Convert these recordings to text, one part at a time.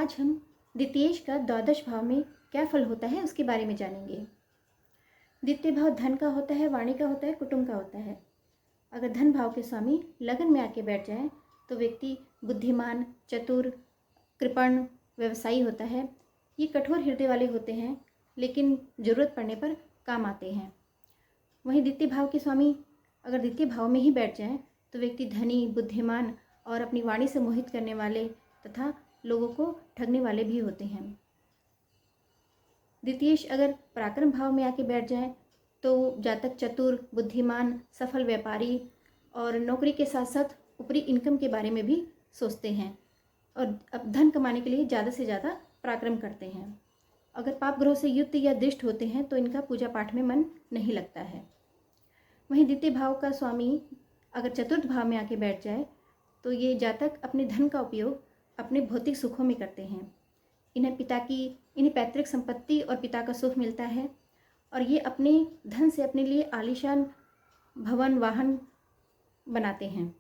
आज हम द्वितीयेश का द्वादश भाव में क्या फल होता है उसके बारे में जानेंगे। द्वितीय भाव धन का होता है, वाणी का होता है, कुटुंब का होता है। अगर धन भाव के स्वामी लगन में आके बैठ जाएं तो व्यक्ति बुद्धिमान, चतुर, कृपण, व्यवसायी होता है। ये कठोर हृदय वाले होते हैं लेकिन ज़रूरत पड़ने पर काम आते हैं। वहीं द्वितीय भाव के स्वामी अगर द्वितीय भाव में ही बैठ जाएं तो व्यक्ति धनी, बुद्धिमान और अपनी वाणी से मोहित करने वाले तथा लोगों को ठगने वाले भी होते हैं। द्वितीयेश अगर पराक्रम भाव में आके बैठ जाए तो जातक चतुर, बुद्धिमान, सफल व्यापारी और नौकरी के साथ साथ ऊपरी इनकम के बारे में भी सोचते हैं और अब धन कमाने के लिए ज़्यादा से ज़्यादा पराक्रम करते हैं। अगर पाप ग्रह से युक्त या दृष्ट होते हैं तो इनका पूजा पाठ में मन नहीं लगता है। वहीं द्वितीय भाव का स्वामी अगर चतुर्थ भाव में आके बैठ जाए तो ये जातक अपने धन का उपयोग अपने भौतिक सुखों में करते हैं। इन्हें पैतृक संपत्ति और पिता का सुख मिलता है और ये अपने धन से अपने लिए आलीशान भवन, वाहन बनाते हैं।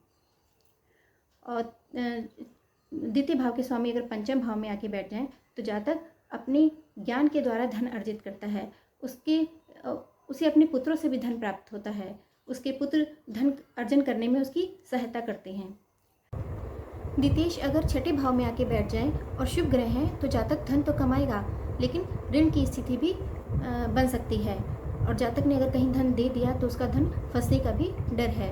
और द्वितीय भाव के स्वामी अगर पंचम भाव में आके बैठ जाएं तो जातक अपने ज्ञान के द्वारा धन अर्जित करता है। उसे अपने पुत्रों से भी धन प्राप्त होता है। उसके पुत्र धन अर्जन करने में उसकी सहायता करते हैं। द्वितीयेश अगर छठे भाव में आके बैठ जाएं और शुभ ग्रह हैं तो जातक धन तो कमाएगा लेकिन ऋण की स्थिति भी बन सकती है और जातक ने अगर कहीं धन दे दिया तो उसका धन फंसने का भी डर है।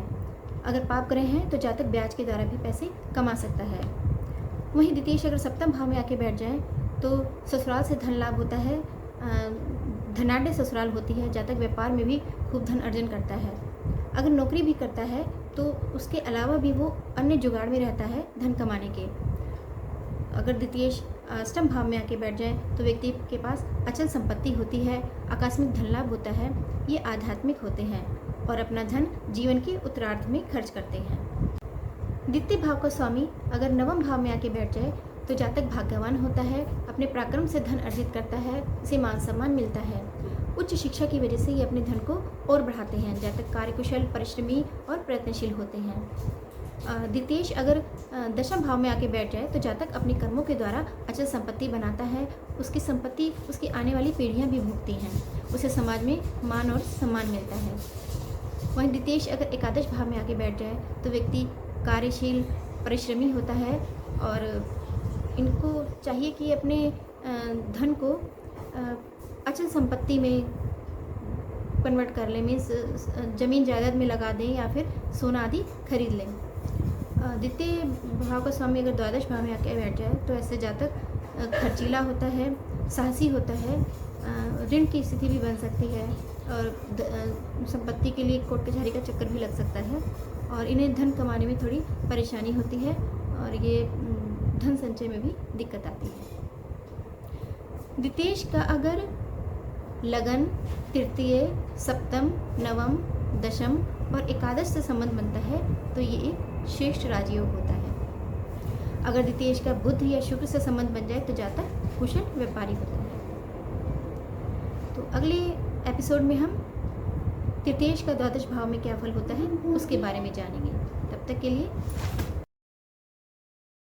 अगर पाप ग्रह हैं तो जातक ब्याज के द्वारा भी पैसे कमा सकता है। वहीं द्वितीयेश अगर सप्तम भाव में आके बैठ जाएं तो ससुराल से धन लाभ होता है, धनाढ्य ससुराल होती है। जातक व्यापार में भी खूब धन अर्जन करता है। अगर नौकरी भी करता है तो उसके अलावा भी वो अन्य जुगाड़ में रहता है धन कमाने के। अगर द्वितीयेश अष्टम भाव में आके बैठ जाए तो व्यक्ति के पास अचल संपत्ति होती है, आकस्मिक धन लाभ होता है। ये आध्यात्मिक होते हैं और अपना धन जीवन के उत्तरार्ध में खर्च करते हैं। द्वितीय भाव का स्वामी अगर नवम भाव में आके बैठ जाए तो जातक भाग्यवान होता है, अपने पराक्रम से धन अर्जित करता है, उसे मान सम्मान मिलता है। उच्च शिक्षा की वजह से ये अपने धन को और बढ़ाते हैं। जातक कार्यकुशल, परिश्रमी और प्रयत्नशील होते हैं। द्वितीयेश अगर दशम भाव में आके बैठ जाए तो जातक अपने कर्मों के द्वारा अचल संपत्ति बनाता है। उसकी संपत्ति उसकी आने वाली पीढ़ियां भी भोगती हैं। उसे समाज में मान और सम्मान मिलता है। वहीं द्वितीयेश अगर एकादश भाव में आके बैठ जाए तो व्यक्ति कार्यशील, परिश्रमी होता है और इनको चाहिए कि अपने धन को अचल संपत्ति में कन्वर्ट कर लें, मीन्स ज़मीन जायदाद में लगा दें या फिर सोना आदि खरीद लें। द्वितीय भाव का स्वामी अगर द्वादश भाव में आके बैठ जाए तो ऐसे जातक खर्चीला होता है, साहसी होता है, ऋण की स्थिति भी बन सकती है और संपत्ति के लिए कोर्ट कचहरी का चक्कर भी लग सकता है और इन्हें धन कमाने में थोड़ी परेशानी होती है और ये धन संचय में भी दिक्कत आती है। द्वितीयेश का अगर लगन, तृतीय, सप्तम, नवम, दशम और एकादश से संबंध बनता है तो ये एक श्रेष्ठ राजयोग होता है। अगर द्वितीयेश का बुध या शुक्र से संबंध बन जाए तो जातक कुशल व्यापारी होता है। तो अगले एपिसोड में हम तृतीयेश का द्वादश भाव में क्या फल होता है उसके बारे में जानेंगे। तब तक के लिए